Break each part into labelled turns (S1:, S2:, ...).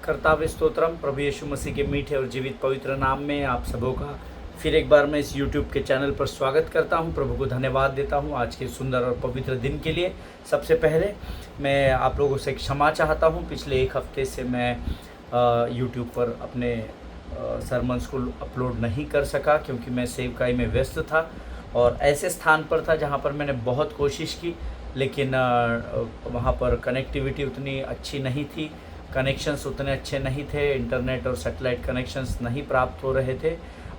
S1: कर्ताव्य स्तोत्रम प्रभु यीशु मसीह के मीठे और जीवित पवित्र नाम में आप सबों का फिर एक बार मैं इस YouTube के चैनल पर स्वागत करता हूं। प्रभु को धन्यवाद देता हूं आज के सुंदर और पवित्र दिन के लिए। सबसे पहले मैं आप लोगों से क्षमा चाहता हूं। पिछले एक हफ्ते से मैं YouTube पर अपने सरमन्स को अपलोड नहीं कर सका क्योंकि मैं सेवकाई में व्यस्त था और ऐसे स्थान पर था जहां पर मैंने बहुत कोशिश की, लेकिन वहां पर कनेक्टिविटी उतनी अच्छी नहीं थी, कनेक्शंस उतने अच्छे नहीं थे, इंटरनेट और सैटेलाइट कनेक्शंस नहीं प्राप्त हो रहे थे।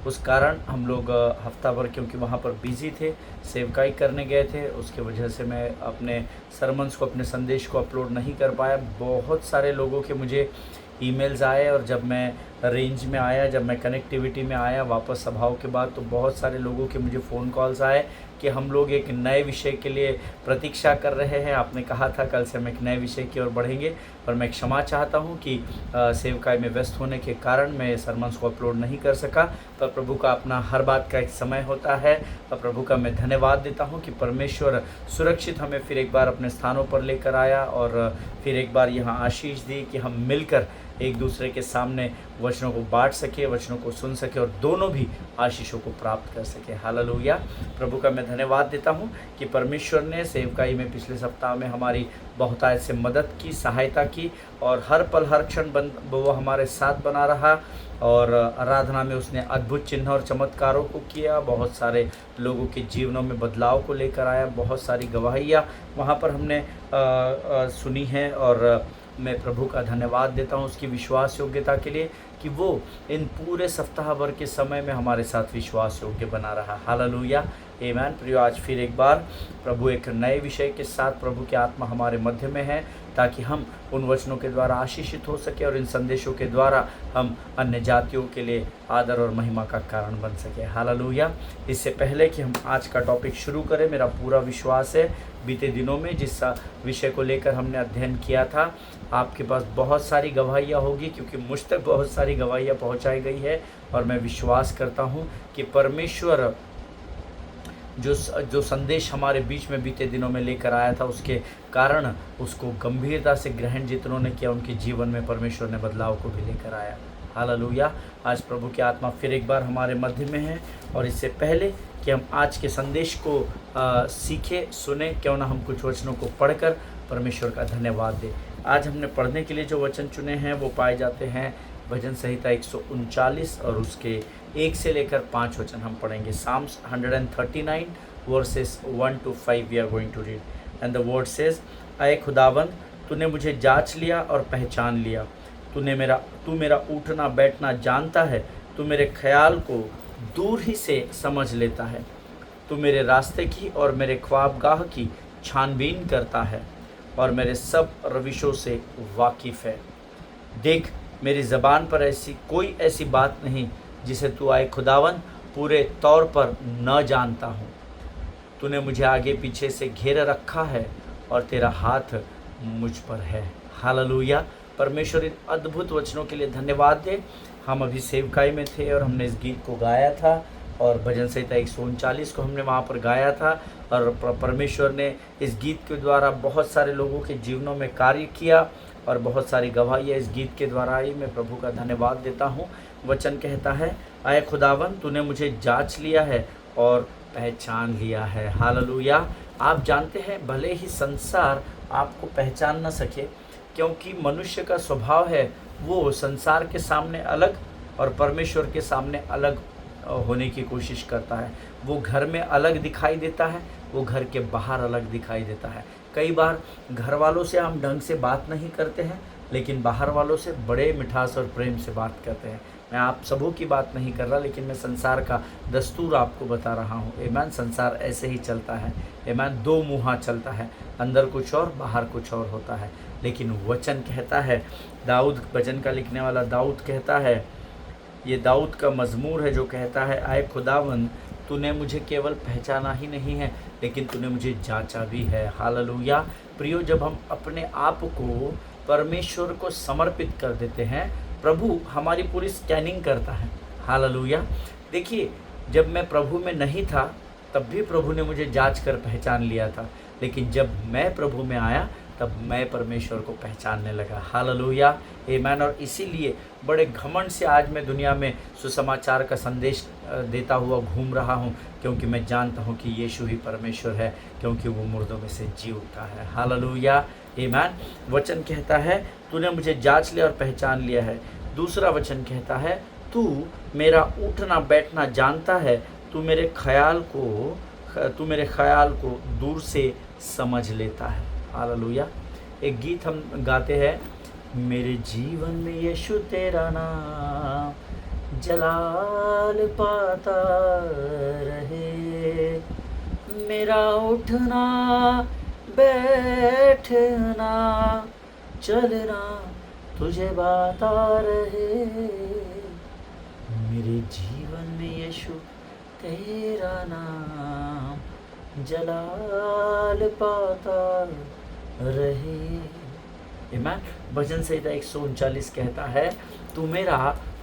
S1: उस कारण हम लोग हफ्ता भर क्योंकि वहाँ पर बिज़ी थे, सेवकाई करने गए थे, उसके वजह से मैं अपने सरमन्स को, अपने संदेश को अपलोड नहीं कर पाया। बहुत सारे लोगों के मुझे ईमेल्स आए और जब मैं रेंज में आया, जब मैं कनेक्टिविटी में आया वापस सभाओं के बाद, तो बहुत सारे लोगों के मुझे फ़ोन कॉल्स आए कि हम लोग एक नए विषय के लिए प्रतीक्षा कर रहे हैं। आपने कहा था कल से हम एक नए विषय की ओर बढ़ेंगे, पर मैं क्षमा चाहता हूं कि सेवकाई में व्यस्त होने के कारण मैं सरमन्स को अपलोड नहीं कर सका। पर प्रभु का अपना हर बात का एक समय होता है और प्रभु का मैं धन्यवाद देता हूं कि परमेश्वर सुरक्षित हमें फिर एक बार अपने स्थानों पर लेकर आया और फिर एक बार यहाँ आशीष दी कि हम मिलकर एक दूसरे के सामने वचनों को बांट सके, वचनों को सुन सके और दोनों भी आशीषों को प्राप्त कर सके। हालेलुया। प्रभु का मैं धन्यवाद देता हूं कि परमेश्वर ने सेवकाई में पिछले सप्ताह में हमारी बहुतायत से मदद की, सहायता की और हर पल हर क्षण वो हमारे साथ बना रहा और आराधना में उसने अद्भुत चिन्ह और चमत्कारों को किया। बहुत सारे लोगों के जीवनों में बदलाव को लेकर आया। बहुत सारी गवाहियाँ वहाँ पर हमने सुनी हैं और मैं प्रभु का धन्यवाद देता हूँ उसकी विश्वास योग्यता के लिए कि वो इन पूरे सप्ताह भर के समय में हमारे साथ विश्वास योग्य बना रहा। हालेलुया, आमीन। प्रियो, आज फिर एक बार प्रभु एक नए विषय के साथ, प्रभु की आत्मा हमारे मध्य में है ताकि हम उन वचनों के द्वारा आशीषित हो सके और इन संदेशों के द्वारा हम अन्य जातियों के लिए आदर और महिमा का कारण बन सके। हालेलुया। इससे पहले कि हम आज का टॉपिक शुरू करें, मेरा पूरा विश्वास है बीते दिनों में जिस विषय को लेकर हमने अध्ययन किया था, आपके पास बहुत सारी गवाहियाँ होगी क्योंकि मुझ तक बहुत सारी गवाहियाँ पहुँचाई गई है और मैं विश्वास करता हूँ कि परमेश्वर जो संदेश हमारे बीच में बीते दिनों में लेकर आया था उसके कारण उसको गंभीरता से ग्रहण जितनों ने किया, उनके जीवन में परमेश्वर ने बदलाव को भी लेकर आया। हालेलुया। आज प्रभु की आत्मा फिर एक बार हमारे मध्य में है और इससे पहले कि हम आज के संदेश को सीखें, सुने, क्यों ना हम कुछ वचनों को पढ़कर परमेश्वर का धन्यवाद दें। आज हमने पढ़ने के लिए जो वचन चुने हैं वो पाए जाते हैं भजन संहिता 139 और उसके 1 से लेकर 5 वचन हम पढ़ेंगे। Psalms 139 verses 1 to 5 we are going to read and the word says, ऐ खुदावंद, तूने मुझे जांच लिया और पहचान लिया। तू मेरा उठना बैठना जानता है। तू मेरे ख्याल को दूर ही से समझ लेता है। तू मेरे रास्ते की और मेरे ख्वाबगाह की छानबीन करता है और मेरे सब रविशों से वाकिफ़ है। देख, मेरी ज़बान पर कोई ऐसी बात नहीं जिसे तू आए खुदावन पूरे तौर पर न जानता हूँ। तूने मुझे आगे पीछे से घेरे रखा है और तेरा हाथ मुझ पर है। हालेलुया। परमेश्वर इन अद्भुत वचनों के लिए धन्यवाद दे। हम अभी सेवकाई में थे और हमने इस गीत को गाया था और भजन संहिता 139 को हमने वहाँ पर गाया था और परमेश्वर ने इस गीत के द्वारा बहुत सारे लोगों के जीवनों में कार्य किया और बहुत सारी गवाहियाँ इस गीत के द्वारा आई। मैं प्रभु का धन्यवाद देता हूँ। वचन कहता है, ऐ खुदावन, तूने मुझे जांच लिया है और पहचान लिया है। हालेलुया। आप जानते हैं भले ही संसार आपको पहचान न सके, क्योंकि मनुष्य का स्वभाव है वो संसार के सामने अलग और परमेश्वर के सामने अलग होने की कोशिश करता है। वो घर में अलग दिखाई देता है, वो घर के बाहर अलग दिखाई देता है। कई बार घर वालों से हम ढंग से बात नहीं करते हैं, लेकिन बाहर वालों से बड़े मिठास और प्रेम से बात करते हैं। मैं आप सबों की बात नहीं कर रहा, लेकिन मैं संसार का दस्तूर आपको बता रहा हूँ। आमीन। संसार ऐसे ही चलता है। आमीन। दो मुँहा चलता है, अंदर कुछ और बाहर कुछ और होता है। लेकिन वचन कहता है, दाऊद, भजन का लिखने वाला दाऊद कहता है, ये दाऊद का मज़मूर है जो कहता है, आए खुदावंद, तूने मुझे केवल पहचाना ही नहीं है लेकिन तूने मुझे जांचा भी है। हालेलुया। प्रियो, जब हम अपने आप को परमेश्वर को समर्पित कर देते हैं, प्रभु हमारी पूरी स्कैनिंग करता है। हालेलुया। देखिए, जब मैं प्रभु में नहीं था तब भी प्रभु ने मुझे जांच कर पहचान लिया था, लेकिन जब मैं प्रभु में आया तब मैं परमेश्वर को पहचानने लगा। हालेलुया, आमीन। और इसीलिए बड़े घमंड से आज मैं दुनिया में सुसमाचार का संदेश देता हुआ घूम रहा हूँ, क्योंकि मैं जानता हूँ कि यीशु ही परमेश्वर है, क्योंकि वो मुर्दों में से जी उठा है। हालेलुया, आमीन। वचन कहता है तूने मुझे जांच लिया और पहचान लिया है। दूसरा वचन कहता है तू मेरा उठना बैठना जानता है, तू मेरे ख्याल को दूर से समझ लेता है। हालेलुया। एक गीत हम गाते हैं, मेरे जीवन में यीशु तेरा नाम जलाल पाता रहे, मेरा उठना बैठना चलना तुझे बाता रहे, मेरे जीवन में यीशु तेरा नाम जलाल पाता रहे। आमीन। भजन संहिता 139 कहता है तू मेरा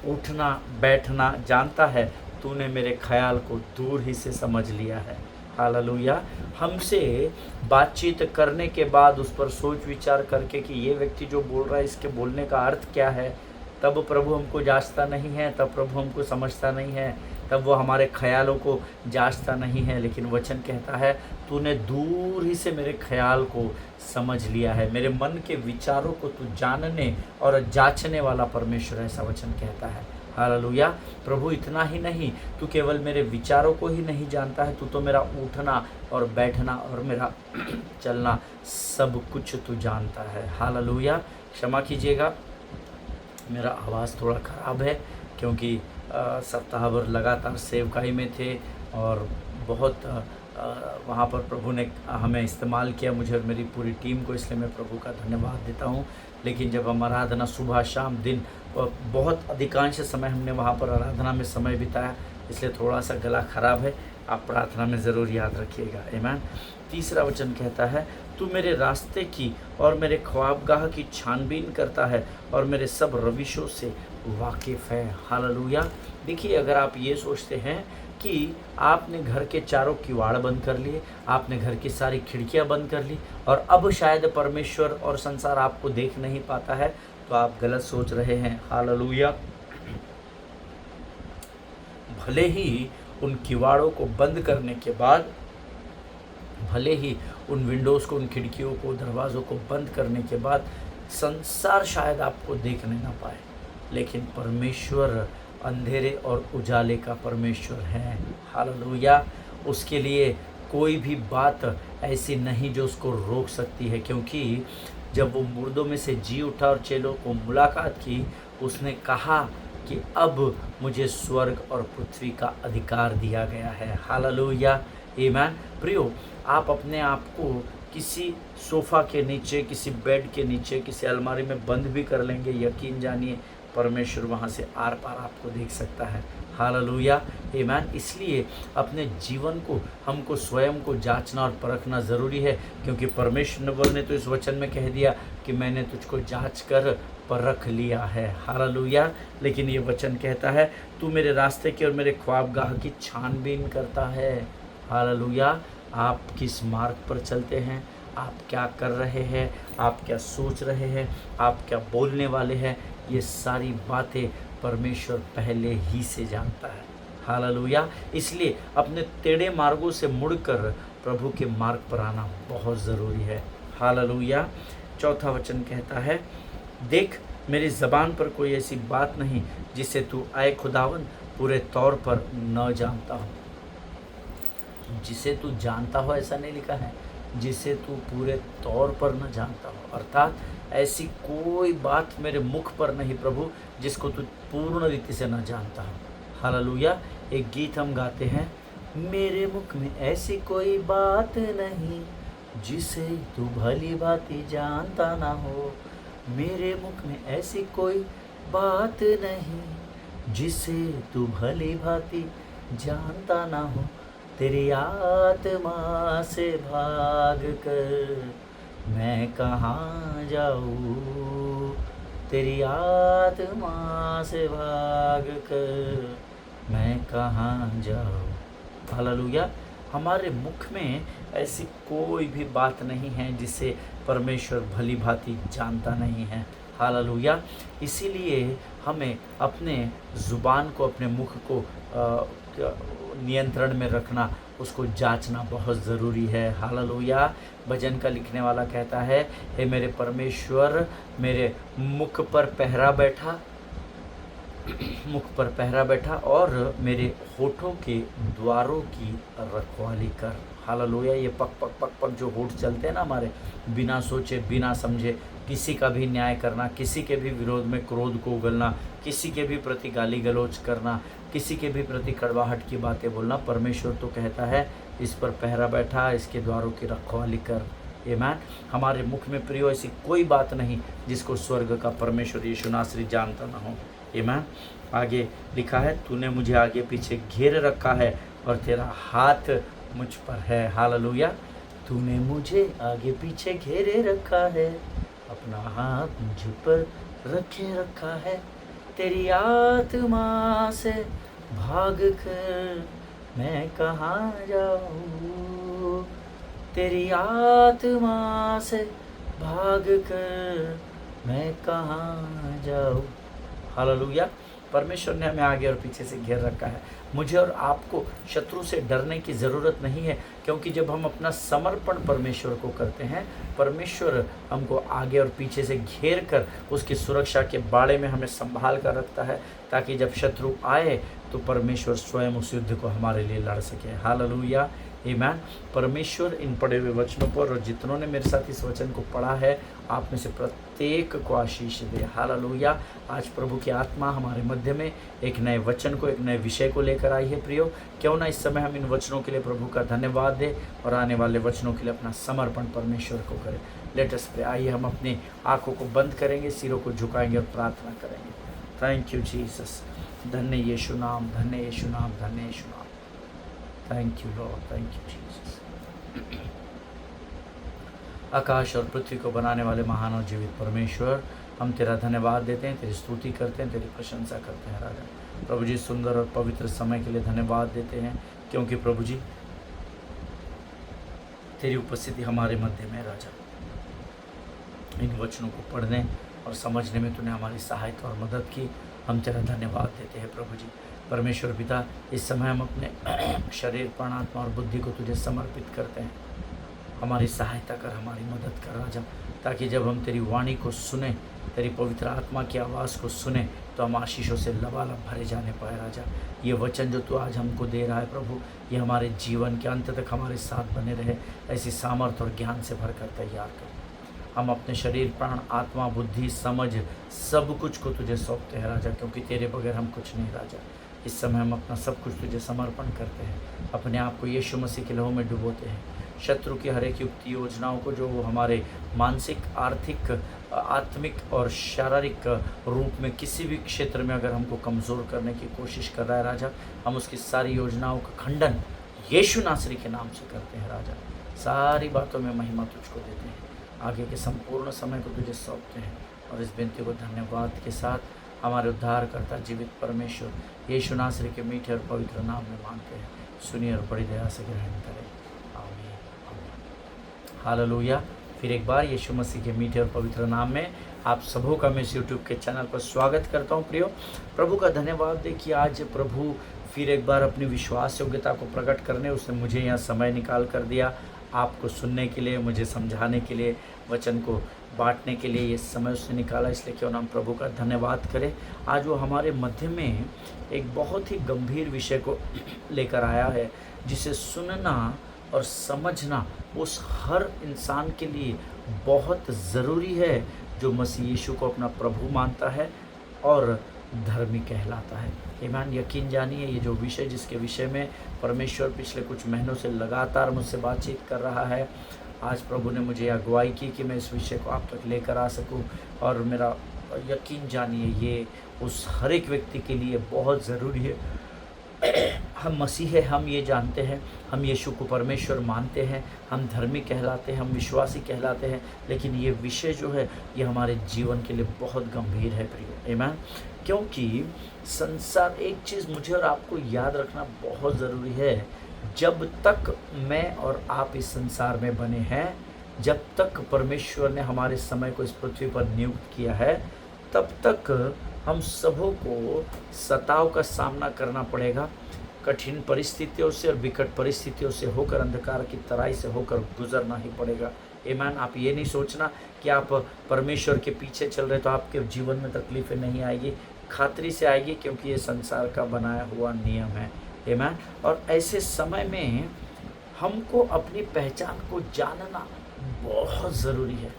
S1: उठना बैठना जानता है, तूने मेरे ख्याल को दूर ही से समझ लिया है। हालेलुया। हमसे बातचीत करने के बाद उस पर सोच विचार करके कि ये व्यक्ति जो बोल रहा है इसके बोलने का अर्थ क्या है, तब प्रभु हमको जांचता नहीं है, तब प्रभु हमको समझता नहीं है, तब वो हमारे ख्यालों को जांचता नहीं है। लेकिन वचन कहता है तूने दूर ही से मेरे ख्याल को समझ लिया है, मेरे मन के विचारों को तू जानने और जांचने वाला परमेश्वर है, ऐसा वचन कहता है। हालेलुया। प्रभु इतना ही नहीं, तू केवल मेरे विचारों को ही नहीं जानता है, तू तो मेरा उठना और बैठना और मेरा चलना सब कुछ तू जानता है। हालेलुया। क्षमा कीजिएगा, मेरा आवाज़ थोड़ा ख़राब है, क्योंकि सप्ताह भर लगातार सेवकाई में थे और बहुत वहाँ पर प्रभु ने हमें इस्तेमाल किया, मुझे और मेरी पूरी टीम को, इसलिए मैं प्रभु का धन्यवाद देता हूँ। लेकिन जब हम आराधना सुबह शाम दिन बहुत अधिकांश समय हमने वहाँ पर आराधना में समय बिताया, इसलिए थोड़ा सा गला ख़राब है, आप प्रार्थना में ज़रूर याद रखिएगा। आमीन। तीसरा वचन कहता है तू मेरे रास्ते की और मेरे ख्वाबगाह की छानबीन करता है और मेरे सब रविशों से वाकिफ़ है। हालेलुया। देखिए, अगर आप ये सोचते हैं कि आपने घर के चारों किवाड़ बंद कर लिए, आपने घर की सारी खिड़कियां बंद कर ली और अब शायद परमेश्वर और संसार आपको देख नहीं पाता है, तो आप गलत सोच रहे हैं। हालेलुया। भले ही उन किवाड़ों को बंद करने के बाद, भले ही उन विंडोज़ को, उन खिड़कियों को, दरवाज़ों को बंद करने के बाद संसार शायद आपको देखने ना पाए, लेकिन परमेश्वर अंधेरे और उजाले का परमेश्वर है। हालेलुया। उसके लिए कोई भी बात ऐसी नहीं जो उसको रोक सकती है, क्योंकि जब वो मुर्दों में से जी उठा और चेलों को मुलाकात की, उसने कहा कि अब मुझे स्वर्ग और पृथ्वी का अधिकार दिया गया है। हालेलुया। आमीन। प्रियो, आप अपने आप को किसी सोफ़ा के नीचे, किसी बेड के नीचे, किसी अलमारी में बंद भी कर लेंगे, यकीन जानिए परमेश्वर वहाँ से आर पार आपको देख सकता है। हालेलुया। आमीन। इसलिए अपने जीवन को हमको स्वयं को जांचना और परखना ज़रूरी है, क्योंकि परमेश्वर ने तो इस वचन में कह दिया कि मैंने तुझको जांच कर परख लिया है। हालेलुया। लेकिन ये वचन कहता है तू मेरे रास्ते की और मेरे ख्वाबगाह की छानबीन करता है। हालेलुया। आप किस मार्ग पर चलते हैं, आप क्या कर रहे हैं, आप क्या सोच रहे हैं, आप क्या बोलने वाले हैं, ये सारी बातें परमेश्वर पहले ही से जानता है। हालेलुया। इसलिए अपने टेढ़े मार्गों से मुड़कर प्रभु के मार्ग पर आना बहुत ज़रूरी है। हालेलुया। चौथा वचन कहता है देख, मेरी ज़बान पर कोई ऐसी बात नहीं जिसे तू आए खुदावन पूरे तौर पर न जानता हो। जिसे तू जानता हो ऐसा नहीं लिखा है, जिसे तू पूरे तौर पर न जानता हो, अर्थात ऐसी कोई बात मेरे मुख पर नहीं प्रभु जिसको तू पूर्ण रीति से न जानता हो। हालेलुया। एक गीत हम गाते हैं, मेरे मुख में ऐसी कोई बात नहीं जिसे तू भली भांति जानता ना हो। मेरे मुख में ऐसी कोई बात नहीं जिसे तू भली भांति जानता ना हो। तेरी आत्मा से भाग कर मैं कहाँ जाऊँ, तेरी आत्मा से भाग कर मैं कहाँ जाऊँ। हालेलुया। हमारे मुख में ऐसी कोई भी बात नहीं है जिसे परमेश्वर भली भांति जानता नहीं है। हालेलुया। इसीलिए हमें अपने ज़ुबान को, अपने मुख को नियंत्रण में रखना, उसको जांचना बहुत ज़रूरी है। हालेलुया। भजन का लिखने वाला कहता है, हे मेरे परमेश्वर, मेरे मुख पर पहरा बैठा, मुख पर पहरा बैठा और मेरे होठों के द्वारों की रखवाली कर। हालेलुया। ये पक पक पक पक जो होठ चलते हैं ना हमारे, बिना सोचे बिना समझे किसी का भी न्याय करना, किसी के भी विरोध में क्रोध को उगलना, किसी के भी प्रति गाली गलौज करना, किसी के भी प्रति कड़वाहट की बातें बोलना, परमेश्वर तो कहता है इस पर पहरा बैठा, इसके द्वारों की रखवाली कर। आमीन। हमारे मुख में प्रियो ऐसी कोई बात नहीं जिसको स्वर्ग का परमेश्वर यीशु नासरी जानता ना हो। आमीन। आगे लिखा है, तूने मुझे आगे पीछे घेर रखा है और तेरा हाथ मुझ पर है। हालेलुया। तूने मुझे आगे पीछे घेरे रखा है, अपना हाथ मुझ पर रखे रखा है। तेरी आत्मा से भाग कर मैं कहाँ जाऊँ, तेरी आत्मा से भाग कर मैं कहाँ जाऊँ। हालेलुया। परमेश्वर ने हमें आगे और पीछे से घेर रखा है। मुझे और आपको शत्रु से डरने की ज़रूरत नहीं है, क्योंकि जब हम अपना समर्पण परमेश्वर को करते हैं, परमेश्वर हमको आगे और पीछे से घेर कर उसकी सुरक्षा के बाड़े में हमें संभाल कर रखता है, ताकि जब शत्रु आए तो परमेश्वर स्वयं उस युद्ध को हमारे लिए लड़ सके। हालेलुया। आमीन। परमेश्वर इन पढ़े हुए वचनों पर और जितनों ने मेरे साथ इस वचन को पढ़ा है, आप में से प्रत्येक को आशीष दे। हालेलुया। आज प्रभु की आत्मा हमारे मध्य में एक नए वचन को, एक नए विषय को लेकर आई है। प्रियो, क्यों ना इस समय हम इन वचनों के लिए प्रभु का धन्यवाद दें और आने वाले वचनों के लिए अपना समर्पण परमेश्वर को करें। Let us pray. आइए हम अपनी आंखों को बंद करेंगे, सिरों को झुकाएंगे और प्रार्थना करेंगे। Thank you Jesus. धन्य यीशु नाम, धन्य यीशु नाम, धन्य यीशु नाम। Thank you Lord, thank you Jesus. आकाश और पृथ्वी को बनाने वाले महान और जीवित परमेश्वर, हम तेरा धन्यवाद देते हैं, तेरी स्तुति करते हैं, तेरी प्रशंसा करते हैं राजा। प्रभु जी, सुंदर और पवित्र समय के लिए धन्यवाद देते हैं, क्योंकि प्रभु जी तेरी उपस्थिति हमारे मध्य में राजा। इन वचनों को पढ़ने और समझने में तूने हमारी सहायता और मदद की, हम तेरा धन्यवाद देते हैं प्रभु जी। परमेश्वर पिता, इस समय हम अपने शरीर, प्राण, आत्मा और बुद्धि को तुझे समर्पित करते हैं। हमारी सहायता कर, हमारी मदद कर राजा, ताकि जब हम तेरी वाणी को सुने, तेरी पवित्र आत्मा की आवाज़ को सुने, तो हम आशीषों से लबालब भरे जाने पाए राजा। ये वचन जो तू आज हमको दे रहा है प्रभु, ये हमारे जीवन के अंत तक हमारे साथ बने रहे, ऐसी सामर्थ्य और ज्ञान से भरकर तैयार कर। हम अपने शरीर, प्राण, आत्मा, बुद्धि, समझ सब कुछ को तुझे सौंपते हैं राजा, क्योंकि तेरे बगैर हम कुछ नहीं राजा। इस समय हम अपना सब कुछ तुझे समर्पण करते हैं, अपने आप को यीशु मसीह के लहू में डुबोते हैं। शत्रु की हर एक युक्ति योजनाओं को, जो वो हमारे मानसिक, आर्थिक, आत्मिक और शारीरिक रूप में किसी भी क्षेत्र में अगर हमको कमज़ोर करने की कोशिश कर रहा है राजा, हम उसकी सारी योजनाओं का खंडन यीशु नासरी के नाम से करते हैं राजा। सारी बातों में महिमा तुझको देते हैं, आगे के संपूर्ण समय को तुझे सौंपते हैं, और इस विनती को धन्यवाद के साथ हमारे उद्धारकर्ता जीवित परमेश्वर यीशु नासरी के मीठे और पवित्र नाम में मांगते हैं। सुनिए और बड़ी दया से ग्रहण करें। आमीन, आमीन। हालेलुया। फिर एक बार यीशु मसीह के मीठे और पवित्र नाम में आप सबों का मैं इस यूट्यूब के चैनल पर स्वागत करता हूँ। प्रियो, प्रभु का धन्यवाद दे कि आज प्रभु फिर एक बार अपनी विश्वास योग्यता को प्रकट करने उसने मुझे यहाँ समय निकाल कर दिया, आपको सुनने के लिए, मुझे समझाने के लिए, वचन को बांटने के लिए ये समय उसने निकाला। इसलिए क्यों ना हम प्रभु का धन्यवाद करें। आज वो हमारे मध्य में एक बहुत ही गंभीर विषय को लेकर आया है, जिसे सुनना और समझना उस हर इंसान के लिए बहुत ज़रूरी है जो मसीह यीशु को अपना प्रभु मानता है और धर्मी कहलाता है। ईमान, यकीन जानिए, ये जो विषय, जिसके विषय में परमेश्वर पिछले कुछ महीनों से लगातार मुझसे बातचीत कर रहा है, आज प्रभु ने मुझे अगुवाई की कि मैं इस विषय को आप तक लेकर आ सकूं। और मेरा यकीन जानिए, ये उस हर एक व्यक्ति के लिए बहुत ज़रूरी है। हम मसीह है, हम ये जानते हैं, हम यीशु को परमेश्वर मानते हैं, हम धर्मी कहलाते हैं, हम विश्वासी कहलाते हैं, लेकिन ये विषय जो है ये हमारे जीवन के लिए बहुत गंभीर है प्रियो। आमीन। क्योंकि संसार, एक चीज़ मुझे और आपको याद रखना बहुत ज़रूरी है, जब तक मैं और आप इस संसार में बने हैं, जब तक परमेश्वर ने हमारे समय को इस पृथ्वी पर नियुक्त किया है, तब तक हम सबों को सताव का सामना करना पड़ेगा। कठिन परिस्थितियों से और विकट परिस्थितियों से होकर, अंधकार की तराई से होकर गुजरना ही पड़ेगा। आमीन। आप ये नहीं सोचना कि आप परमेश्वर के पीछे चल रहे तो आपके जीवन में तकलीफें नहीं आएगी, खातरी से आएगी, क्योंकि ये संसार का बनाया हुआ नियम है। आमीन। और ऐसे समय में हमको अपनी पहचान को जानना बहुत ज़रूरी है।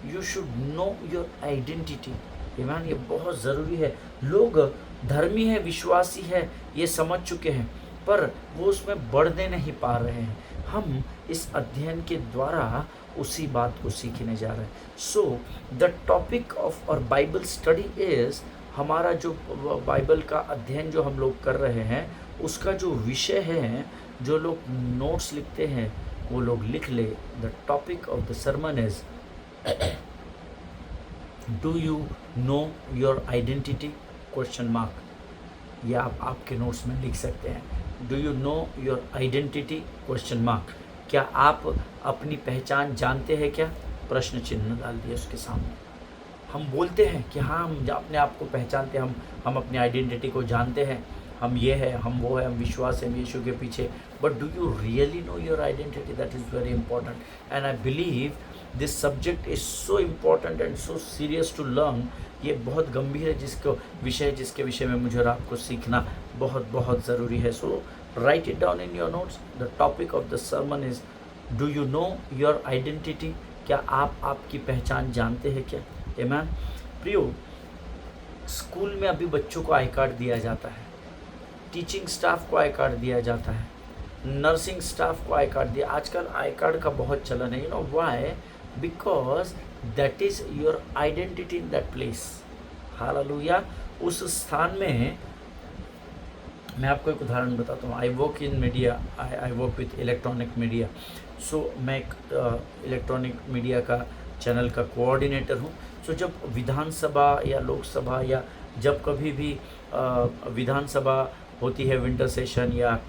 S1: You should know your identity. आमीन। ये बहुत ज़रूरी है। लोग धर्मी है, विश्वासी है, ये समझ चुके हैं, पर वो उसमें बढ़ने नहीं पा रहे हैं। हम इस अध्ययन के द्वारा उसी बात को सीखने जा रहे हैं। सो द टॉपिक ऑफ और बाइबल स्टडी इज़, हमारा जो बाइबल का अध्ययन जो हम लोग कर रहे हैं, उसका जो विषय है, जो लोग नोट्स लिखते हैं वो लोग लिख ले। The topic of the sermon is do you know your identity question mark. ये आप आपके नोट्स में लिख सकते हैं। Do you know your identity question mark. क्या आप अपनी पहचान जानते हैं क्या? प्रश्न चिन्ह डाल दिए उसके सामने। हम बोलते हैं कि हाँ, हम अपने आप को पहचानते हैं, हम अपनी आइडेंटिटी को जानते हैं, हम ये है, हम वो है, हम विश्वास है यीशु के पीछे। But do you really know your identity? That is very important and I believe this subject is so important and so serious to learn. ये बहुत गंभीर है जिसके विषय में मुझे और आपको सीखना बहुत बहुत ज़रूरी है। So write it down in your notes. The topic of the sermon is do you know your identity. क्या आप आपकी पहचान जानते हैं क्या? आमीन। प्रियो, स्कूल में अभी बच्चों को आई कार्ड दिया जाता है, टीचिंग स्टाफ को आई कार्ड दिया जाता है, नर्सिंग स्टाफ को आई कार्ड दिया। आजकल आई कार्ड का बहुत चलन है। You know why? Because that is your identity in that place. Hallelujah. उस स्थान में मैं आपको एक उदाहरण बताता हूँ। I work in media, I work with electronic media. So मैं एक इलेक्ट्रॉनिक मीडिया का चैनल का कोऑर्डिनेटर हूँ। सो जब विधानसभा या लोकसभा या जब कभी भी विधानसभा होती है, विंटर सेशन या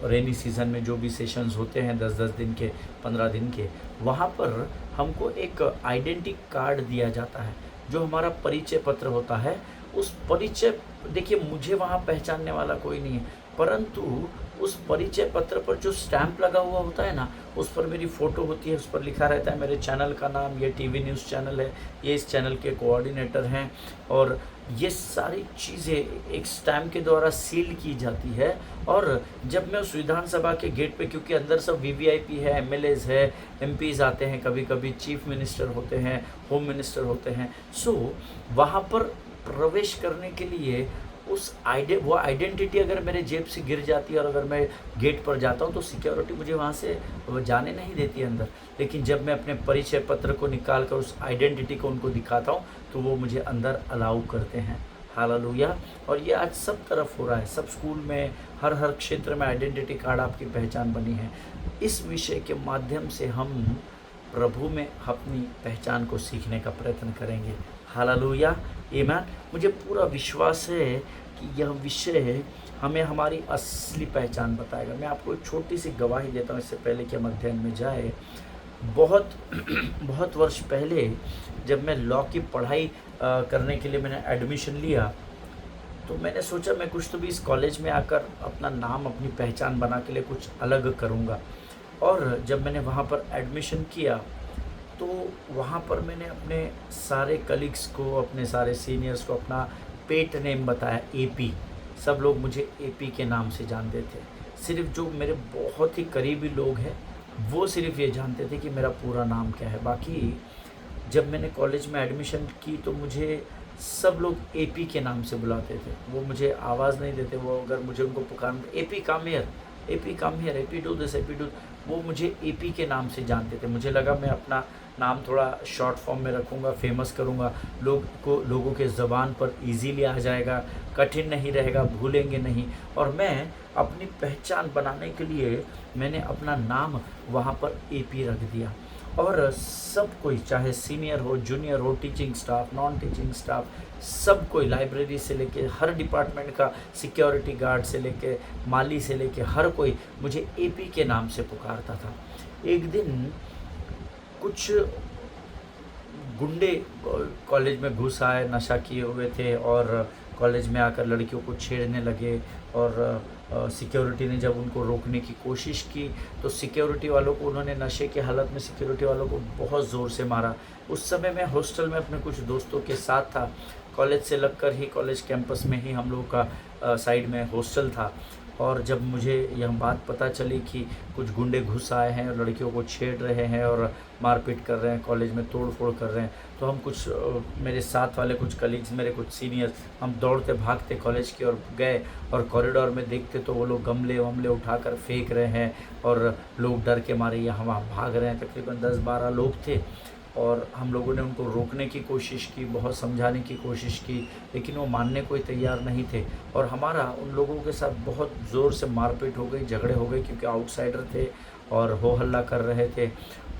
S1: रेनी सीज़न में जो भी सेशंस होते हैं 10-10 दिन के, 15 दिन के, वहाँ पर हमको एक आइडेंटिटी कार्ड दिया जाता है, जो हमारा परिचय पत्र होता है। उस परिचय, देखिए मुझे वहाँ पहचानने वाला कोई नहीं है, परंतु उस परिचय पत्र पर जो स्टैंप लगा हुआ होता है ना, उस पर मेरी फ़ोटो होती है, उस पर लिखा रहता है मेरे चैनल का नाम, ये टीवी न्यूज़ चैनल है, ये इस चैनल के कोऑर्डिनेटर हैं, और ये सारी चीज़ें एक स्टैम्प के द्वारा सील की जाती है। और जब मैं उस विधानसभा के गेट पे, क्योंकि अंदर सब वीवीआईपी है, एमएलएज है, एमपीज़ आते हैं, कभी कभी चीफ मिनिस्टर होते हैं, होम मिनिस्टर होते हैं। सो वहाँ पर प्रवेश करने के लिए वो आइडेंटिटी अगर मेरे जेब से गिर जाती है और अगर मैं गेट पर जाता हूँ तो सिक्योरिटी मुझे वहाँ से जाने नहीं देती अंदर। लेकिन जब मैं अपने परिचय पत्र को निकाल कर उस आइडेंटिटी को उनको दिखाता हूँ तो वो मुझे अंदर अलाउ करते हैं। हालेलुया। और ये आज सब तरफ हो रहा है, सब स्कूल में, हर क्षेत्र में आइडेंटिटी कार्ड आपकी पहचान बनी है। इस विषय के माध्यम से हम प्रभु में अपनी पहचान को सीखने का प्रयत्न करेंगे। हालेलुया। आमीन। मुझे पूरा विश्वास है कि यह विषय हमें हमारी असली पहचान बताएगा। मैं आपको एक छोटी सी गवाही देता हूँ इससे पहले कि हम अध्ययन में जाए। बहुत वर्ष पहले जब मैं लॉ की पढ़ाई करने के लिए मैंने एडमिशन लिया, तो मैंने सोचा मैं कुछ तो भी इस कॉलेज में आकर अपना नाम, अपनी पहचान बना के लिए कुछ अलग करूँगा। और जब मैंने वहाँ पर एडमिशन किया तो वहाँ पर मैंने अपने सारे कलीग्स को, अपने सारे सीनियर्स को अपना पेट नेम बताया, एपी। सब लोग मुझे एपी के नाम से जानते थे। सिर्फ जो मेरे बहुत ही करीबी लोग हैं वो सिर्फ ये जानते थे कि मेरा पूरा नाम क्या है। बाकी जब मैंने कॉलेज में एडमिशन की तो मुझे सब लोग एपी के नाम से बुलाते थे। वो मुझे आवाज़ नहीं देते। वो अगर मुझे उनको पुकार, AP come here, AP come here, AP do this, AP do, वो मुझे एपी के नाम से जानते थे। मुझे लगा मैं अपना नाम थोड़ा शॉर्ट फॉर्म में रखूँगा, फेमस करूँगा, लोगों के ज़बान पर इजीली आ जाएगा, कठिन नहीं रहेगा, भूलेंगे नहीं। और मैं अपनी पहचान बनाने के लिए मैंने अपना नाम वहाँ पर एपी रख दिया। और सब कोई, चाहे सीनियर हो, जूनियर हो, teaching staff, non teaching staff, सब कोई, लाइब्रेरी से लेके हर डिपार्टमेंट का, सिक्योरिटी गार्ड से लेके माली से लेके हर कोई मुझे एपी के नाम से पुकारता था। एक दिन कुछ गुंडे कॉलेज में घुस आए, नशा किए हुए थे और कॉलेज में आकर लड़कियों को छेड़ने लगे। और सिक्योरिटी ने जब उनको रोकने की कोशिश की तो सिक्योरिटी वालों को, उन्होंने नशे की हालत में सिक्योरिटी वालों को बहुत ज़ोर से मारा। उस समय मैं हॉस्टल में अपने कुछ दोस्तों के साथ था। कॉलेज से लगकर ही, कॉलेज कैंपस में ही हम लोगों का साइड में हॉस्टल था। और जब मुझे यह बात पता चली कि कुछ गुंडे घुस आए हैं और लड़कियों को छेड़ रहे हैं और मारपीट कर रहे हैं, कॉलेज में तोड़ फोड़ कर रहे हैं, तो हम कुछ मेरे साथ वाले कुछ कलीग्स, मेरे कुछ सीनियर्स, हम दौड़ते भागते कॉलेज की ओर गए और कॉरिडोर में देखते तो वो लोग गमले वमले उठाकर फेंक रहे हैं और लोग डर के मारे यहाँ वहाँ भाग रहे हैं। तकरीबन 10-12 लोग थे और हम लोगों ने उनको रोकने की कोशिश की, बहुत समझाने की कोशिश की, लेकिन वो मानने को ही तैयार नहीं थे। और हमारा उन लोगों के साथ बहुत ज़ोर से मारपीट हो गई, झगड़े हो गए, क्योंकि आउटसाइडर थे और हो हल्ला कर रहे थे।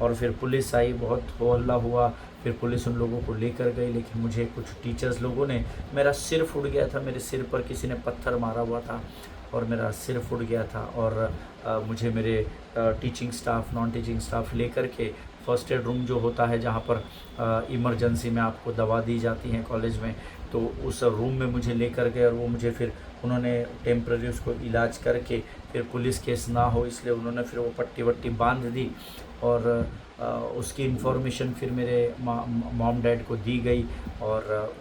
S1: और फिर पुलिस आई, बहुत हो हल्ला हुआ, फिर पुलिस उन लोगों को लेकर गई। लेकिन मुझे कुछ टीचर्स लोगों ने, मेरा सिर फूट गया था, मेरे सिर पर किसी ने पत्थर मारा हुआ था और मेरा सिर फूट गया था। और मुझे मेरे teaching staff, non teaching staff लेकर के फर्स्ट एड रूम जो होता है जहाँ पर इमरजेंसी में आपको दवा दी जाती है कॉलेज में, तो उस रूम में मुझे लेकर गए और वो मुझे फिर उन्होंने टेम्प्रेरी उसको इलाज करके, फिर पुलिस केस ना हो इसलिए उन्होंने फिर वो पट्टी वट्टी बांध दी। और उसकी इन्फॉर्मेशन फिर मेरे मॉम डैड को दी गई। और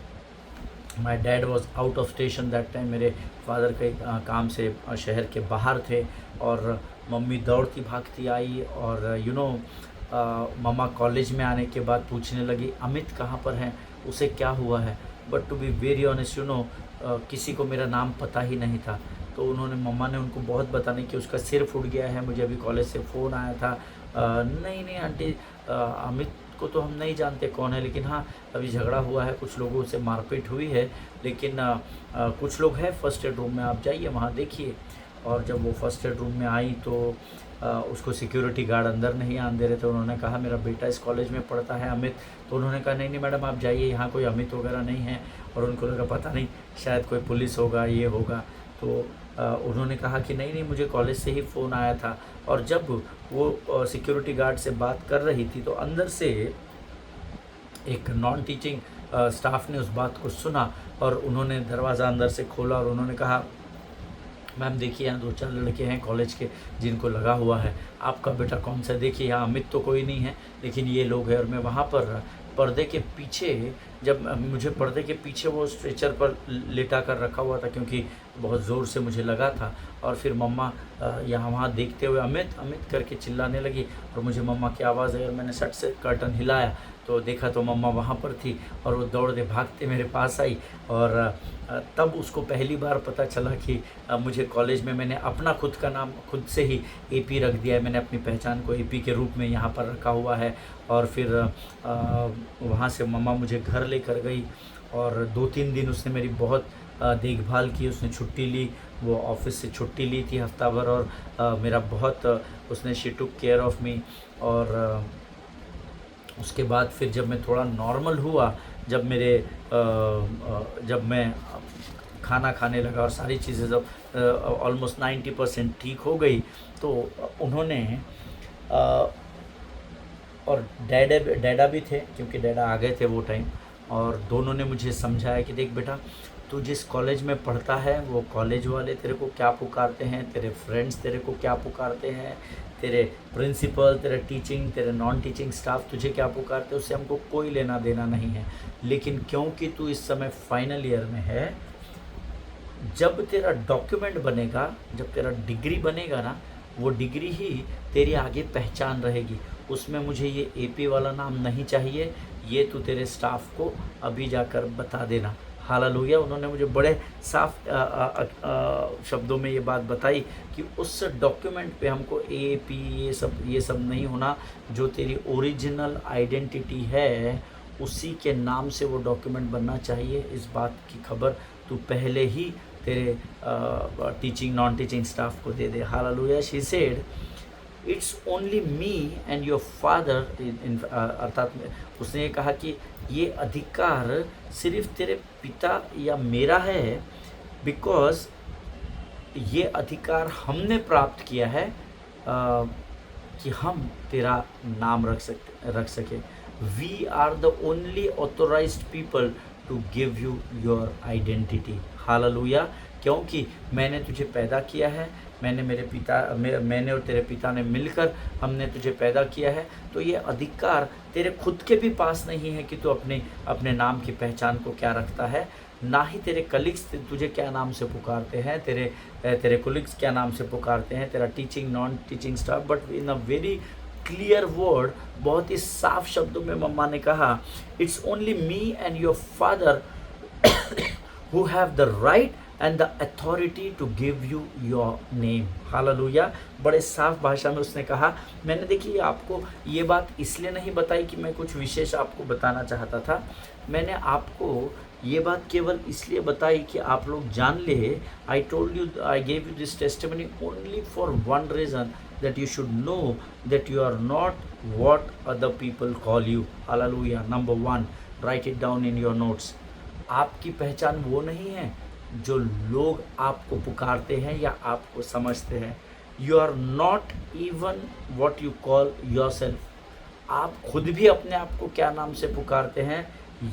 S1: my dad was out of station that time, मेरे फादर के काम से शहर के बाहर थे। और मम्मी दौड़ती भागती आई और मम्मा कॉलेज में आने के बाद पूछने लगी अमित कहाँ पर है, उसे क्या हुआ है। But to be very honest किसी को मेरा नाम पता ही नहीं था। तो उन्होंने, मम्मा ने उनको बहुत बताने कि उसका सिर फूट गया है, मुझे अभी कॉलेज से फ़ोन आया था। नहीं नहीं आंटी, अमित को तो हम नहीं जानते कौन है, लेकिन हाँ अभी झगड़ा हुआ है, कुछ लोगों से मारपीट हुई है, लेकिन कुछ लोग हैं फर्स्ट एड रूम में, आप जाइए वहाँ देखिए। और जब वो फर्स्ट एड रूम में आई तो उसको सिक्योरिटी गार्ड अंदर नहीं आने दे रहे थे। उन्होंने कहा मेरा बेटा इस कॉलेज में पढ़ता है अमित। तो उन्होंने कहा नहीं नहीं मैडम आप जाइए, यहाँ कोई अमित वगैरह नहीं है। और उनको लगा पता नहीं शायद कोई पुलिस होगा, ये होगा। तो उन्होंने कहा कि नहीं नहीं मुझे कॉलेज से ही फ़ोन आया था। और जब वो सिक्योरिटी गार्ड से बात कर रही थी तो अंदर से एक नॉन टीचिंग स्टाफ ने उस बात को सुना और उन्होंने दरवाज़ा अंदर से खोला और उन्होंने कहा मैम देखिए यहाँ 2-4 लड़के हैं कॉलेज के जिनको लगा हुआ है, आपका बेटा कौन सा, देखिए यहाँ अमित तो कोई नहीं है लेकिन ये लोग हैं। और मैं वहाँ पर पर्दे के पीछे, जब मुझे पर्दे के पीछे वो स्ट्रेचर पर लेटा कर रखा हुआ था क्योंकि बहुत ज़ोर से मुझे लगा था। और फिर मम्मा यहाँ वहाँ देखते हुए अमित अमित करके चिल्लाने लगी और मुझे मम्मा की आवाज़ आई और मैंने सट से कर्टन हिलाया तो देखा तो मम्मा वहाँ पर थी और वो दौड़ते भागते मेरे पास आई। और तब उसको पहली बार पता चला कि मुझे कॉलेज में मैंने अपना खुद का नाम खुद से ही एपी रख दिया है, मैंने अपनी पहचान को एपी के रूप में यहाँ पर रखा हुआ है। और फिर वहाँ से मम्मा मुझे घर लेकर गई और 2-3 दिन उसने मेरी बहुत देखभाल की। उसने छुट्टी ली, वो ऑफिस से छुट्टी ली थी हफ्ता भर और मेरा बहुत उसने शी टुक केयर ऑफ़ मी। और उसके बाद फिर जब मैं थोड़ा नॉर्मल हुआ, जब मैं खाना खाने लगा और सारी चीज़ें जब ऑलमोस्ट 90% ठीक हो गई तो उन्होंने और डैडा भी थे क्योंकि डैडा आ गए थे वो टाइम, और दोनों ने मुझे समझाया कि देख बेटा तू जिस कॉलेज में पढ़ता है वो कॉलेज वाले तेरे को क्या पुकारते हैं, तेरे फ्रेंड्स तेरे को क्या पुकारते हैं, तेरे प्रिंसिपल, तेरे टीचिंग, तेरे नॉन टीचिंग स्टाफ तुझे क्या पुकारते हैं, उससे हमको कोई लेना देना नहीं है। लेकिन क्योंकि तू इस समय फाइनल ईयर में है, जब तेरा डॉक्यूमेंट बनेगा, जब तेरा डिग्री बनेगा ना, वो डिग्री ही तेरी आगे पहचान रहेगी। उसमें मुझे ये एपी वाला नाम नहीं चाहिए, ये तू तेरे स्टाफ को अभी जाकर बता देना। हालेलुया। उन्होंने मुझे बड़े साफ शब्दों में ये बात बताई कि उस डॉक्यूमेंट पे हमको एपी ये सब नहीं होना, जो तेरी ओरिजिनल आइडेंटिटी है उसी के नाम से वो डॉक्यूमेंट बनना चाहिए। इस बात की खबर तू पहले ही तेरे टीचिंग नॉन टीचिंग स्टाफ को दे दे। Hallelujah. She said it's only me and your father, अर्थात उसने ये कहा कि ये अधिकार सिर्फ तेरे पिता या मेरा है, बिकॉज ये अधिकार हमने प्राप्त किया है कि हम तेरा नाम रख सके। We are the only authorised people to give you your identity. Hallelujah. क्योंकि मैंने तुझे पैदा किया है, मैंने और तेरे पिता ने मिलकर हमने तुझे पैदा किया है। तो ये अधिकार तेरे खुद के भी पास नहीं है कि तू अपने नाम की पहचान को क्या रखता है। ना ही तेरे कलीग्स तुझे क्या नाम से पुकारते हैं, तेरे कोलिग्स क्या नाम से पुकारते हैं, तेरा teaching non teaching staff. But in a very clear word, बहुत ही साफ शब्दों में मम्मा ने कहा, it's only me and your father who have the right and the authority to give you your name। Hallelujah. बड़े साफ भाषा में उसने कहा। मैंने देखिए आपको ये बात इसलिए नहीं बताई कि मैं कुछ विशेष आपको बताना चाहता था। मैंने आपको ये बात केवल इसलिए बताई कि आप लोग जान ले। I gave you this testimony only for one reason, that you should know that you are not what other people call you। Hallelujah. Number 1, write it down in your notes। आपकी पहचान वो नहीं है जो लोग आपको पुकारते हैं या आपको समझते हैं। You are not even what you call yourself. आप खुद भी अपने आप को क्या नाम से पुकारते हैं,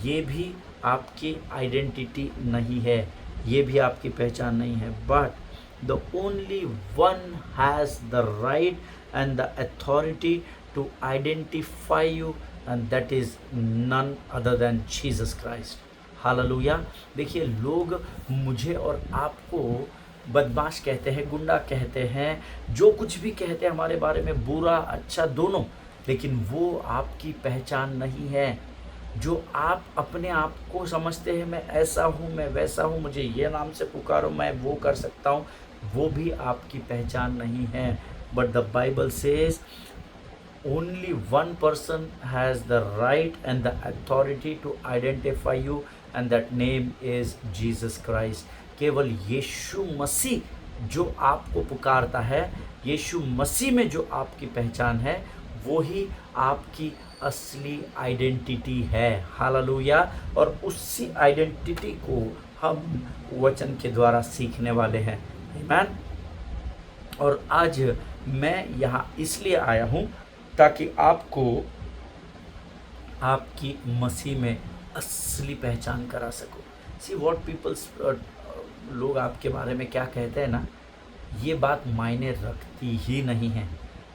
S1: ये भी आपकी आइडेंटिटी नहीं है, ये भी आपकी पहचान नहीं है। But the only one has the right and the authority to identify you, and that is none other than Jesus Christ। Hallelujah. देखिए लोग मुझे और आपको बदमाश कहते हैं, गुंडा कहते हैं, जो कुछ भी कहते हैं हमारे बारे में, बुरा अच्छा दोनों, लेकिन वो आपकी पहचान नहीं है। जो आप अपने आप को समझते हैं, मैं ऐसा हूँ, मैं वैसा हूँ, मुझे ये नाम से पुकारो, मैं वो कर सकता हूँ, वो भी आपकी पहचान नहीं है। But the Bible says only one person has the right and the authority to identify you, and that name is Jesus Christ. केवल यीशु मसीह जो आपको पुकारता है, यीशु मसीह में जो आपकी पहचान है, वो ही आपकी असली आइडेंटिटी है। हालेलुया। और उसी आइडेंटिटी को हम वचन के द्वारा सीखने वाले हैं। आमीन। और आज मैं यहाँ इसलिए आया हूँ ताकि आपको आपकी मसीह में असली पहचान करा सकूँ। सी व्हाट पीपल्स, लोग आपके बारे में क्या कहते हैं ना, ये बात मायने रखती ही नहीं है।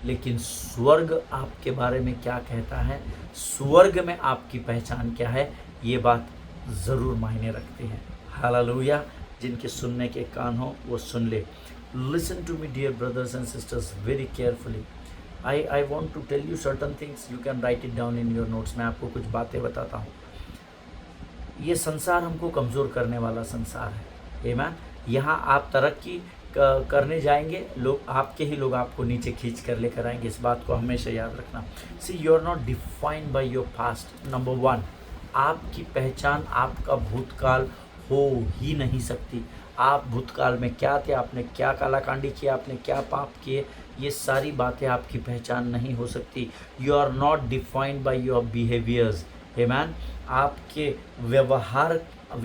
S1: लेकिन स्वर्ग आपके बारे में क्या कहता है, स्वर्ग में आपकी पहचान क्या है, ये बात ज़रूर मायने रखती है। हालेलुया। जिनके सुनने के कान हो वो सुन ले। Listen to me dear brothers and sisters very carefully. I want to tell you certain things, you can write it down in your notes. मैं आपको कुछ बातें बताता हूँ। ये संसार हमको कमज़ोर करने वाला संसार है। आमीन। यहाँ आप तरक्की करने जाएंगे, लोग आपके ही लोग आपको नीचे खींच कर लेकर आएंगे। इस बात को हमेशा याद रखना। See you are not defined by your past. Number 1, आपकी पहचान आपका भूतकाल हो ही नहीं सकती। आप भूतकाल में क्या थे, आपने क्या कालाकांडी किया, आपने क्या पाप किए, ये सारी बातें आपकी पहचान नहीं हो सकती। You are not defined by your behaviours. आमीन। आपके व्यवहार,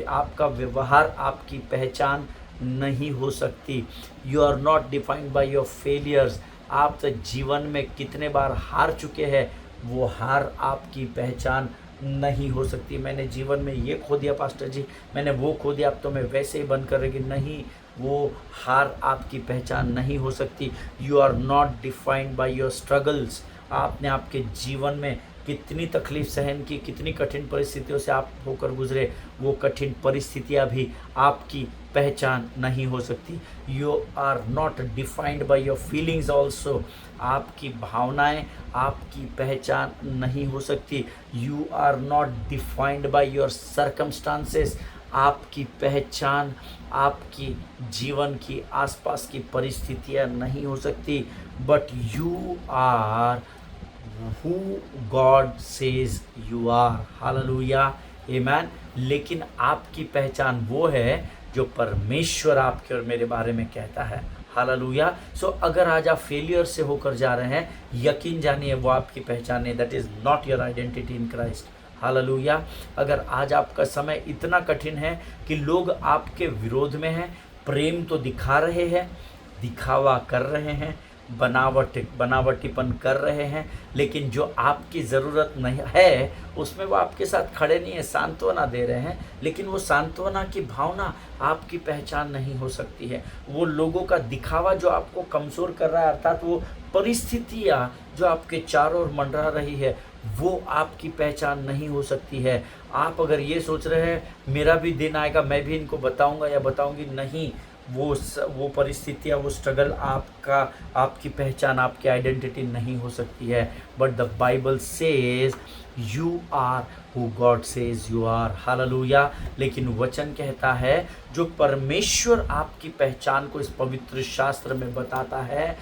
S1: आपका व्यवहार आपकी पहचान नहीं हो सकती। You are not defined by your failures. आप तो जीवन में कितने बार हार चुके हैं, वो हार आपकी पहचान नहीं हो सकती। मैंने जीवन में ये खो दिया पास्टर जी, मैंने वो खो दिया, अब तो मैं वैसे ही बंद करेगी, नहीं, वो हार आपकी पहचान नहीं हो सकती। You are not defined by your struggles. आपने आपके जीवन में कितनी तकलीफ सहन की, कितनी कठिन परिस्थितियों से आप होकर गुजरे, वो कठिन परिस्थितियाँ भी आपकी पहचान नहीं हो सकती। You are not defined by your feelings also. आपकी भावनाएं आपकी पहचान नहीं हो सकती। You are not defined by your circumstances. आपकी पहचान आपकी जीवन की आसपास की परिस्थितियां नहीं हो सकती। But you are who God says you are। हालेलुया। आमीन। लेकिन आपकी पहचान वो है जो परमेश्वर आपके और मेरे बारे में कहता है। हालेलुया। सो अगर आज आप फेलियर से होकर जा रहे हैं, यकीन जानिए वो आपकी पहचान है। That is not your identity in Christ. Hallelujah. अगर आज आपका समय इतना कठिन है कि लोग आपके विरोध में हैं, प्रेम तो दिखा रहे हैं, दिखावा कर रहे हैं, बनावटीपन कर रहे हैं, लेकिन जो आपकी ज़रूरत नहीं है उसमें वो आपके साथ खड़े नहीं है, सांत्वना दे रहे हैं, लेकिन वो सांत्वना की भावना आपकी पहचान नहीं हो सकती है। वो लोगों का दिखावा जो आपको कमज़ोर कर रहा है, अर्थात वो परिस्थितियाँ जो आपके चारों ओर मंडरा रही है, वो आपकी पहचान नहीं हो सकती है। आप अगर ये सोच रहे हैं मेरा भी दिन आएगा, मैं भी इनको बताऊंगा या बताऊंगी, नहीं, वो परिस्थितियाँ, वो स्ट्रगल आपकी पहचान, आपकी आइडेंटिटी नहीं हो सकती है। But the Bible says you are who God says you are. हालेलुया। लेकिन वचन कहता है जो परमेश्वर आपकी पहचान को इस पवित्र शास्त्र में बताता है,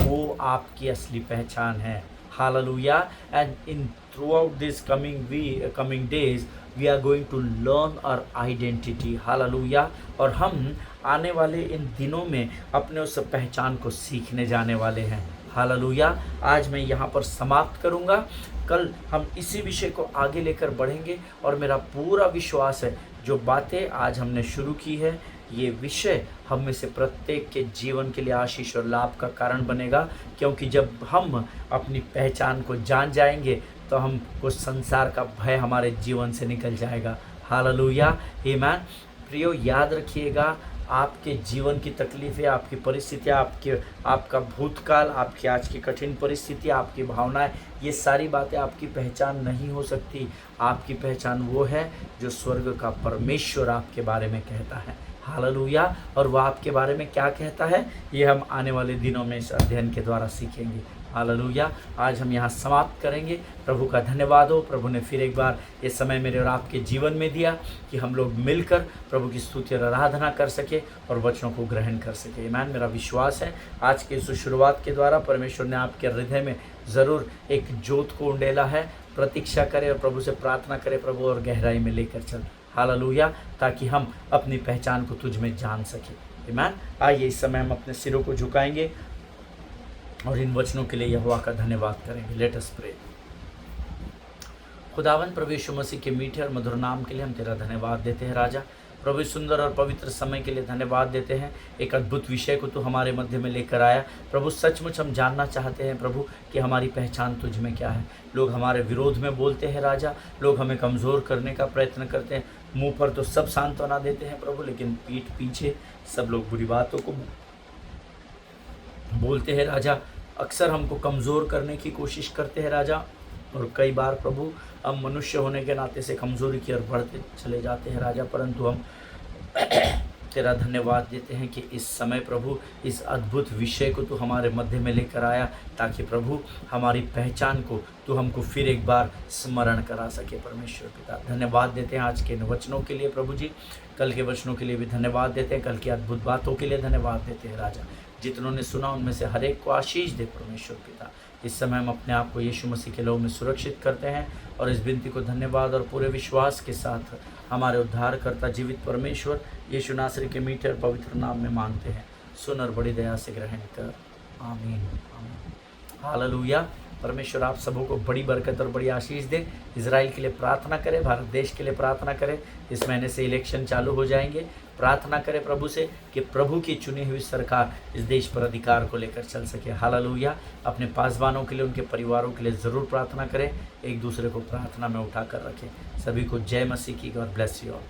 S1: वो आपकी असली पहचान है। Hallelujah. And in throughout this coming days we are going to learn our identity। Hallelujah. और हम आने वाले इन दिनों में अपने उस पहचान को सीखने जाने वाले हैं। हालेलुया। आज मैं यहाँ पर समाप्त करूँगा, कल हम इसी विषय को आगे लेकर बढ़ेंगे और मेरा पूरा विश्वास है जो बातें आज हमने शुरू की है, ये विषय हम में से प्रत्येक के जीवन के लिए आशीष और लाभ का कारण बनेगा, क्योंकि जब हम अपनी पहचान को जान जाएंगे तो हमको संसार का भय हमारे जीवन से निकल जाएगा। हालेलुया। आमीन। प्रियो, याद रखिएगा, आपके जीवन की तकलीफ़ें, आपकी परिस्थितियाँ, आपका भूतकाल, आपकी आज की कठिन परिस्थिति, आपकी भावनाएं, ये सारी बातें आपकी पहचान नहीं हो सकती। आपकी पहचान वो है जो स्वर्ग का परमेश्वर आपके बारे में कहता है। हालेलुया। और वह आपके बारे में क्या कहता है, ये हम आने वाले दिनों में इस अध्ययन के द्वारा सीखेंगे। हालेलुया। आज हम यहाँ समाप्त करेंगे। प्रभु का धन्यवाद हो, प्रभु ने फिर एक बार ये समय मेरे और आपके जीवन में दिया कि हम लोग मिलकर प्रभु की स्तुति और आराधना कर सके और वचनों को ग्रहण कर सके। आमीन। मेरा विश्वास है आज के इस शुरुआत के द्वारा परमेश्वर ने आपके हृदय में ज़रूर एक जोत को उंडेला है। प्रतीक्षा करें और प्रभु से प्रार्थना करें, प्रभु और गहराई में लेकर चल। हालेलुया। ताकि हम अपनी पहचान को तुझ में जान सकें। आमीन। आइए इस समय हम अपने सिरों को झुकाएंगे और इन वचनों के लिए यहोवा का धन्यवाद करेंगे। Let us pray. खुदावन प्रभु यीशु मसीह के मीठे और मधुर नाम के लिए हम तेरा धन्यवाद देते हैं राजा। प्रभु सुंदर और पवित्र समय के लिए धन्यवाद देते हैं। एक अद्भुत विषय को तू हमारे मध्य में लेकर आया प्रभु। सचमुच हम जानना चाहते हैं प्रभु कि हमारी पहचान तुझ में क्या है। लोग हमारे विरोध में बोलते हैं राजा, लोग हमें कमज़ोर करने का प्रयत्न करते हैं। मुँह पर तो सब सांत्वना देते हैं प्रभु, लेकिन पीठ पीछे सब लोग बुरी बातों को बोलते हैं राजा। अक्सर हमको कमज़ोर करने की कोशिश करते हैं राजा, और कई बार प्रभु हम मनुष्य होने के नाते से कमज़ोरी की ओर बढ़ते चले जाते हैं राजा। परंतु हम तेरा धन्यवाद देते हैं कि इस समय प्रभु इस अद्भुत विषय को तू हमारे मध्य में लेकर आया, ताकि प्रभु हमारी पहचान को तू हमको फिर एक बार स्मरण करा सके। परमेश्वर पिता, धन्यवाद देते हैं आज के इन वचनों के लिए प्रभु जी। कल के वचनों के लिए भी धन्यवाद देते हैं, कल की अद्भुत बातों के लिए धन्यवाद देते हैं राजा। जितनों ने सुना उनमें से हर एक को आशीष दे परमेश्वर पिता। इस समय हम अपने आप को यीशु मसीह के लहू में सुरक्षित करते हैं और इस विनती को धन्यवाद और पूरे विश्वास के साथ हमारे उद्धारकर्ता जीवित परमेश्वर यीशु नासरी के मीठे और पवित्र नाम में मांगते हैं। सुन और बड़ी दया से ग्रहण कर। आमीन आमीन। हालेलुया। परमेश्वर आप सबों को बड़ी बरकत और बड़ी आशीष दे। इजराइल के लिए प्रार्थना करें, भारत देश के लिए प्रार्थना करें। इस महीने से इलेक्शन चालू हो जाएंगे। प्रार्थना करें प्रभु से कि प्रभु की चुनी हुई सरकार इस देश पर अधिकार को लेकर चल सके। हालेलुया। अपने पासवानों के लिए, उनके परिवारों के लिए ज़रूर प्रार्थना करें। एक दूसरे को प्रार्थना में उठा कर रखें। सभी को जय मसीह की। God bless you all.